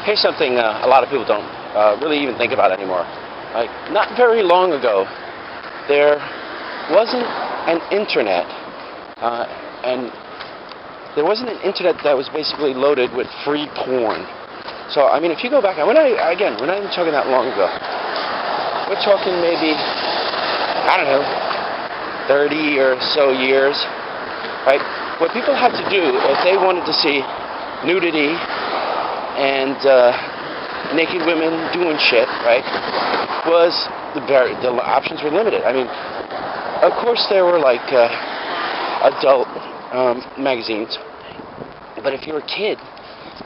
Here's something a lot of people don't really even think about anymore. Like, not very long ago, there wasn't an internet, and there wasn't an internet that was basically loaded with free porn. So, I mean, if you go back, we're not even talking that long ago. We're talking maybe, I don't know, 30 or so years, right? What people had to do if they wanted to see nudity and naked women doing shit, right, was the options were limited. I mean, of course there were like adult magazines, but if you were a kid,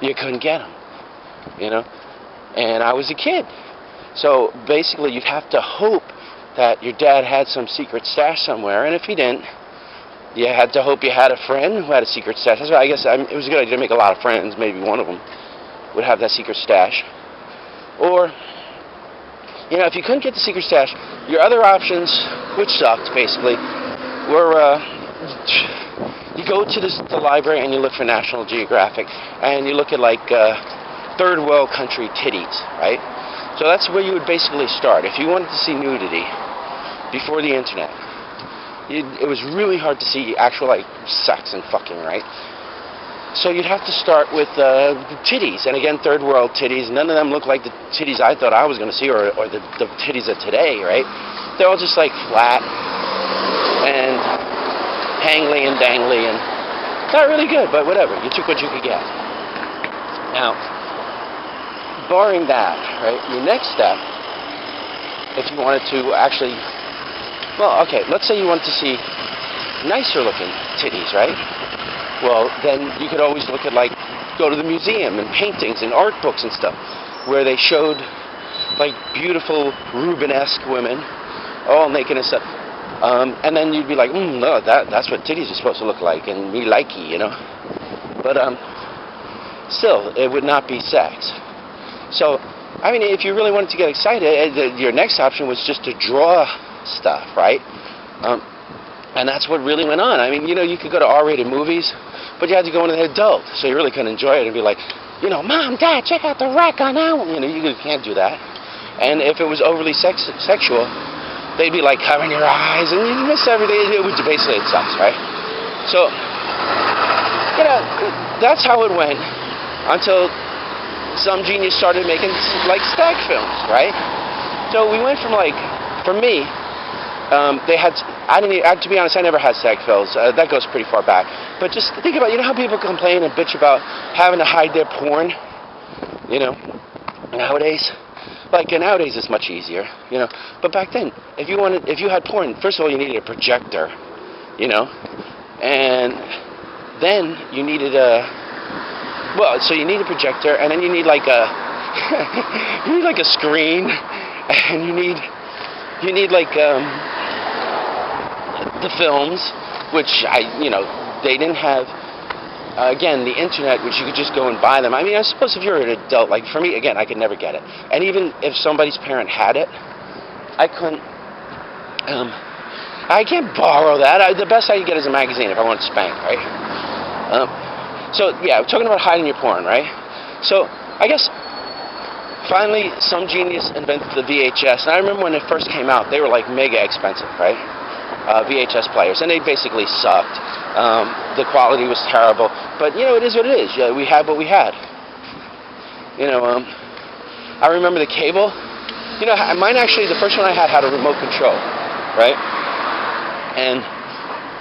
you couldn't get them, you know? And I was a kid. So basically you'd have to hope that your dad had some secret stash somewhere, and if he didn't, you had to hope you had a friend who had a secret stash. That's why I guess it was a good idea to make a lot of friends. Maybe one of them would have that secret stash. Or, you know, if you couldn't get the secret stash, your other options, which sucked basically, were you go to the library and you look for National Geographic, and you look at like third world country titties, right? So that's where you would basically start. If you wanted to see nudity before the internet, it was really hard to see actual like sex and fucking, right? So you'd have to start with titties, and again, third world titties. None of them look like the titties I thought I was going to see, or the titties of today, right? They're all just like flat and hangly and dangly and not really good, but whatever. You took what you could get. Now, barring that, right, your next step, if you wanted to actually, well, okay, let's say you want to see nicer looking titties, right? Well, then you could always look at, like, go to the museum and paintings and art books and stuff, where they showed, like, beautiful Rubenesque women, all naked and stuff. And then you'd be like, no, that's what titties are supposed to look like, and me likey, you know? But, still, it would not be sex. So, I mean, if you really wanted to get excited, your next option was just to draw stuff, right? And that's what really went on. I mean, you know, you could go to R-rated movies, but you had to go into an adult, so you really couldn't enjoy it and be like, you know, Mom, Dad, check out the wreck on that one. You know, you can't do that. And if it was overly sexual, they'd be like covering your eyes, and you'd miss everything. It was basically, it sucks, right? So, you know, that's how it went until some genius started making, like, stag films, right? So we went from, like, for me, they had, to be honest, I never had stag films. That goes pretty far back. But just think about, you know how people complain and bitch about having to hide their porn? You know, nowadays? Like, nowadays it's much easier, you know. But back then, if you had porn, first of all, you needed a projector, you know. And then you needed so you need a projector, and then you need like a you need like a screen, and you need like the films, which they didn't have. Again, the internet, which you could just go and buy them. I mean, I suppose if you're an adult, like for me, again, I could never get it. And even if somebody's parent had it, I couldn't. I can't borrow that. The best I could get is a magazine if I want to spank, right? So, yeah, we're talking about hiding your porn, right? So, I guess, finally, some genius invented the VHS. And I remember when it first came out, they were, like, mega expensive, right? VHS players. And they basically sucked. The quality was terrible. But, you know, it is what it is. We had what we had. You know, I remember the cable. You know, mine actually, the first one I had a remote control, right? And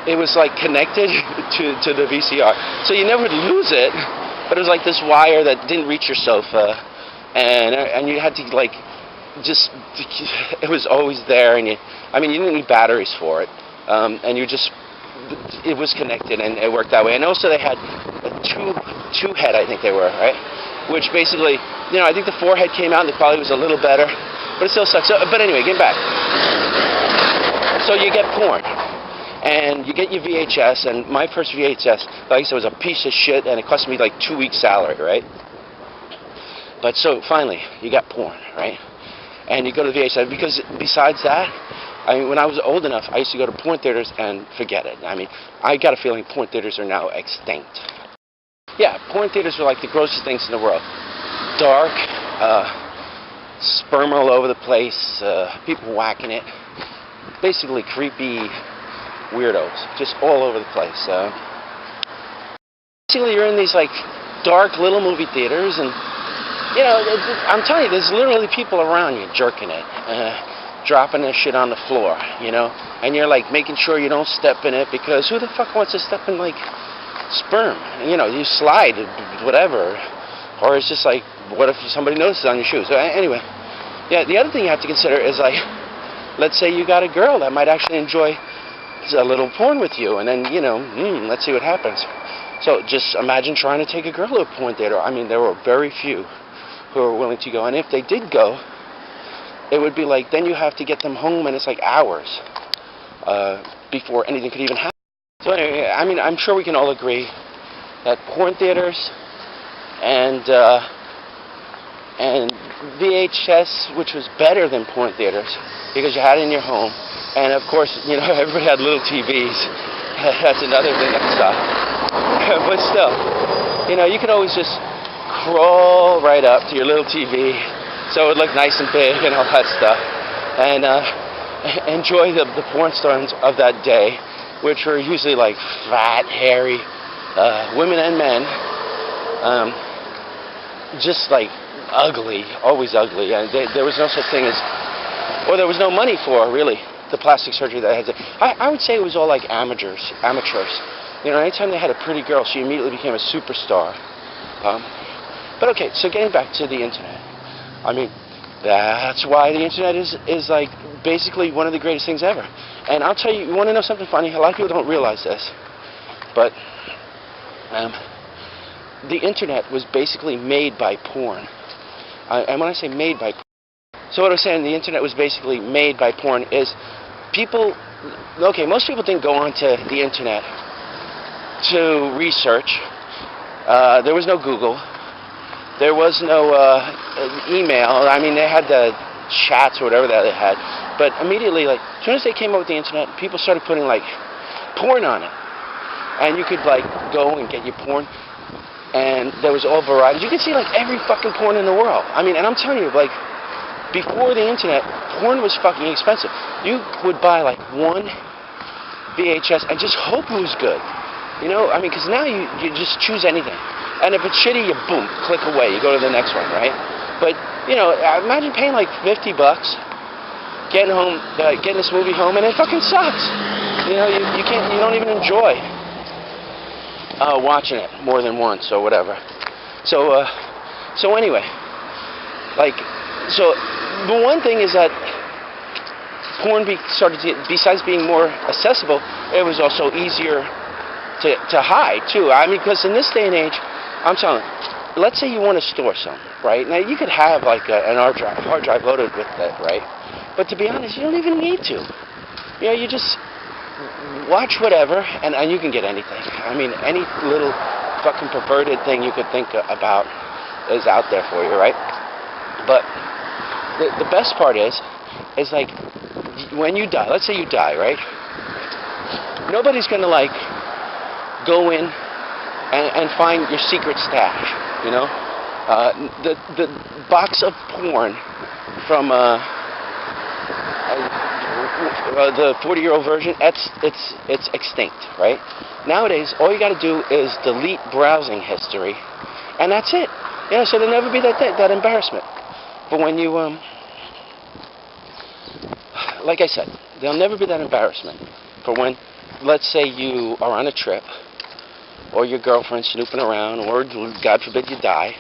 it was like connected to the VCR, so you never would lose it. But it was like this wire that didn't reach your sofa, and you had to like just, it was always there, and you didn't need batteries for it, and it was connected and it worked that way. And also they had a two head, I think they were, right? Which basically, you know, I think the 4-head came out and the quality was a little better, but it still sucks. So, but anyway, getting back. So you get porn. And you get your VHS, and my first VHS, like I said, was a piece of shit, and it cost me like 2 weeks' salary, right? But so, finally, you got porn, right? And you go to the VHS, because besides that, I mean, when I was old enough, I used to go to porn theaters and forget it. I mean, I got a feeling porn theaters are now extinct. Yeah, porn theaters are like the grossest things in the world. dark, sperm all over the place, people whacking it, basically creepy weirdos, just all over the place. Basically, you're in these like dark little movie theaters, and you know, I'm telling you, there's literally people around you jerking it, dropping their shit on the floor, you know, and you're like making sure you don't step in it, because who the fuck wants to step in like sperm? You know, you slide, whatever, or it's just like, what if somebody notices on your shoes? So anyway, yeah, the other thing you have to consider is like, let's say you got a girl that might actually enjoy a little porn with you, and then, you know, let's see what happens. So just imagine trying to take a girl to a porn theater. I mean, there were very few who were willing to go, and if they did go, it would be like, then you have to get them home, and it's like hours before anything could even happen. So anyway, I mean, I'm sure we can all agree that porn theaters and VHS, which was better than porn theaters, because you had it in your home, and of course, you know, everybody had little TVs. That's another thing that sucked. But still, you know, you could always just crawl right up to your little TV, so it would look nice and big and all that stuff, and enjoy the porn stars of that day, which were usually like fat, hairy women and men, just like ugly, always ugly. And there was no such thing as, or there was no money for, really, the plastic surgery that I had to. I would say it was all like amateurs. You know, anytime they had a pretty girl, she immediately became a superstar. But okay, so getting back to the internet. I mean, that's why the internet is like basically one of the greatest things ever. And I'll tell you, you want to know something funny? A lot of people don't realize this, but the internet was basically made by porn. And when I say made by porn, so what I was saying, the internet was basically made by porn is people, okay, most people didn't go onto the internet to research. There was no Google. There was no email. I mean, they had the chats or whatever that they had. But immediately, like, as soon as they came up with the internet, people started putting, like, porn on it. And you could, like, go and get your porn. And there was all varieties. You could see, like, every fucking porn in the world. I mean, and I'm telling you, like, before the internet, porn was fucking expensive. You would buy, like, one VHS and just hope it was good. You know, I mean, because now you just choose anything. And if it's shitty, you boom, click away. You go to the next one, right? But, you know, imagine paying like $50, getting home, getting this movie home, and it fucking sucks. You know, you can't, you don't even enjoy watching it more than once or whatever. So anyway, like, so the one thing is that porn started to, besides being more accessible, it was also easier to hide too. I mean, because in this day and age, I'm telling you, let's say you want to store something, right? Now you could have like an hard drive loaded with that, right? But to be honest, you don't even need to. You know, you just watch whatever, and you can get anything. I mean, any little fucking perverted thing you could think about is out there for you, right? But the best part is like when you die. Let's say you die, right? Nobody's gonna like go in and find your secret stash, you know? The box of porn from the 40-year-old version, it's extinct, right? Nowadays, all you got to do is delete browsing history, and that's it. You know, so there'll never be that embarrassment. But when you, like I said, there'll never be that embarrassment for when, let's say you are on a trip, or your girlfriend's snooping around, or God forbid you die,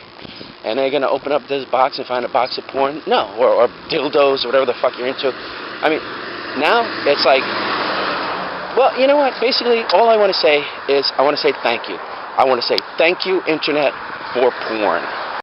and they're going to open up this box and find a box of porn? No, or dildos, or whatever the fuck you're into. I mean, now it's like, well, you know what? Basically, all I want to say is I want to say thank you. I want to say thank you, Internet, for porn.